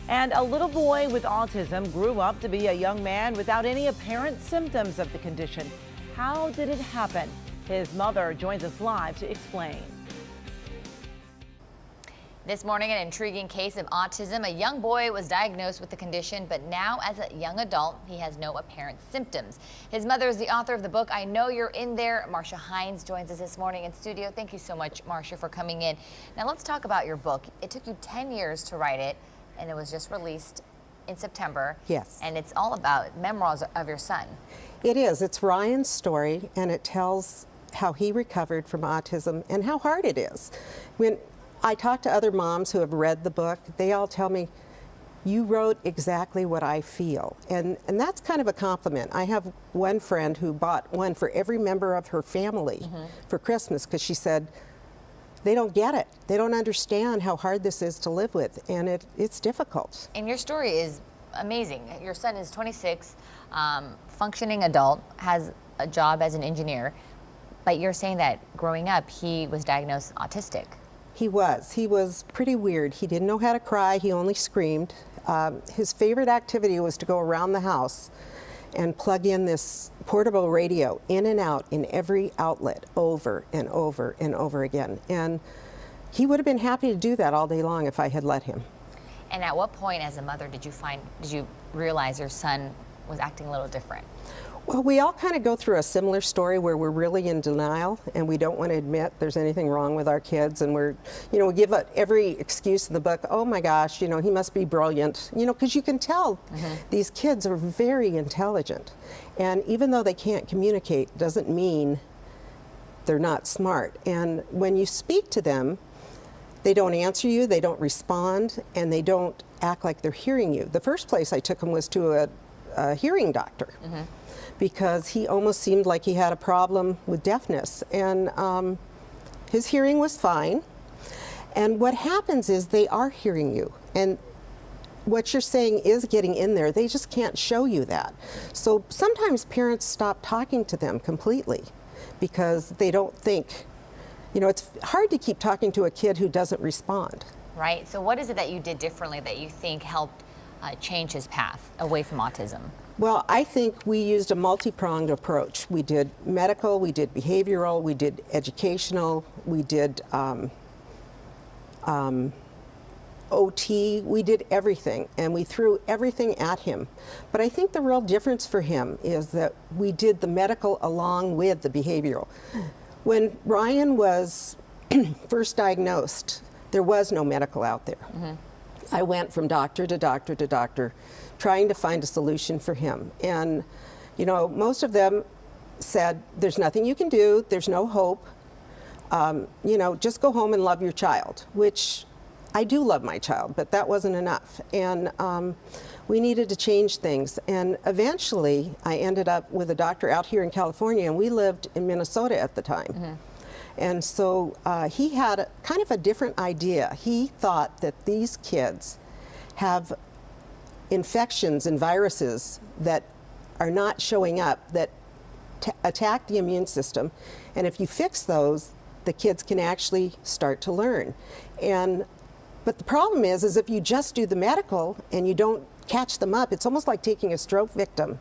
And a little boy with autism grew up to be a young man without any apparent symptoms of the condition. How did it happen? His mother joins us live to explain. This morning, an intriguing case of autism. A young boy was diagnosed with the condition, but now as a young adult, he has no apparent symptoms. His mother is the author of the book, I Know You're In There. Marcia Hinds joins us this morning in studio. Thank you so much, Marcia, for coming in. Now let's talk about your book. It took you 10 years to write it, and it was just released in September. Yes. And it's all about memoirs of your son. It is. It's Ryan's story, and it tells how he recovered from autism and how hard it is. When I talk to other moms who have read the book, they all tell me, you wrote exactly what I feel. And that's kind of a compliment. I have one friend who bought one for every member of her family for Christmas because she said, they don't get it. They don't understand how hard this is to live with, and it's difficult. And your story is amazing. Your son is 26, functioning adult, has a job as an engineer, but you're saying that growing up, he was diagnosed autistic. He was pretty weird. He didn't know how to cry, he only screamed. His favorite activity was to go around the house and plug in this portable radio in and out in every outlet over and over and over again. And he would have been happy to do that all day long if I had let him. And at what point as a mother did you realize your son was acting a little different? Well, we all kind of go through a similar story where we're really in denial and we don't want to admit there's anything wrong with our kids, and we give out every excuse in the book. Oh my gosh, he must be brilliant, because you can tell these kids are very intelligent, and even though they can't communicate doesn't mean they're not smart. And when you speak to them, they don't answer you, they don't respond, and they don't act like they're hearing you. The first place I took him was to a hearing doctor. Because he almost seemed like he had a problem with deafness, and his hearing was fine. And what happens is they are hearing you, and what you're saying is getting in there. They just can't show you that. So sometimes parents stop talking to them completely because they don't think, it's hard to keep talking to a kid who doesn't respond. Right, so what is it that you did differently that you think helped change his path away from autism? Well, I think we used a multi-pronged approach. We did medical, we did behavioral, we did educational, we did OT, we did everything, and we threw everything at him. But I think the real difference for him is that we did the medical along with the behavioral. When Ryan was first diagnosed, there was no medical out there. I went from doctor to doctor to doctor, trying to find a solution for him. And, most of them said, there's nothing you can do, there's no hope, just go home and love your child, which I do love my child, but that wasn't enough. And we needed to change things. And eventually, I ended up with a doctor out here in California, and we lived in Minnesota at the time. And so he had kind of a different idea. He thought that these kids have infections and viruses that are not showing up, that attack the immune system. And if you fix those, the kids can actually start to learn. But the problem is if you just do the medical and you don't catch them up, it's almost like taking a stroke victim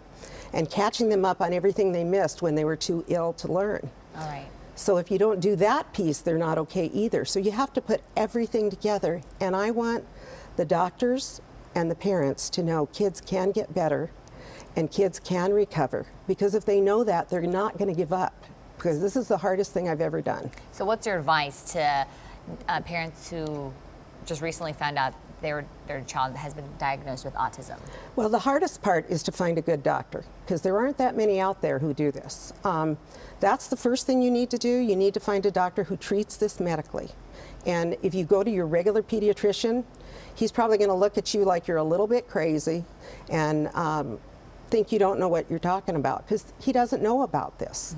and catching them up on everything they missed when they were too ill to learn. All right. So if you don't do that piece, they're not okay either. So you have to put everything together. And I want the doctors and the parents to know kids can get better and kids can recover. Because if they know that, they're not going to give up. Because this is the hardest thing I've ever done. So what's your advice to parents who just recently found out their child has been diagnosed with autism? Well, the hardest part is to find a good doctor, because there aren't that many out there who do this. That's the first thing you need to do. You need to find a doctor who treats this medically. And if you go to your regular pediatrician, he's probably going to look at you like you're a little bit crazy and think you don't know what you're talking about, because he doesn't know about this.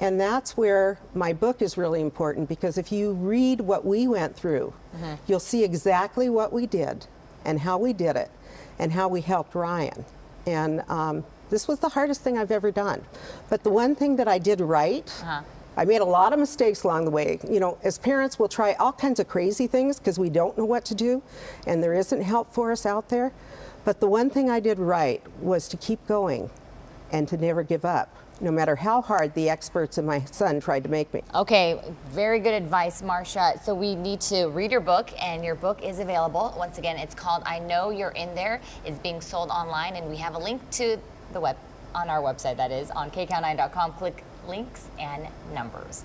And that's where my book is really important, because if you read what we went through, you'll see exactly what we did and how we did it and how we helped Ryan. And this was the hardest thing I've ever done. But the one thing that I did right I made a lot of mistakes along the way. You know, as parents, we'll try all kinds of crazy things because we don't know what to do, and there isn't help for us out there. But the one thing I did right was to keep going and to never give up, no matter how hard the experts and my son tried to make me. Okay, very good advice, Marcia. So we need to read your book, and your book is available. Once again, it's called I Know You're In There. It's being sold online, and we have a link to the web on our website, that is, on KCAL9.com. Click links and numbers.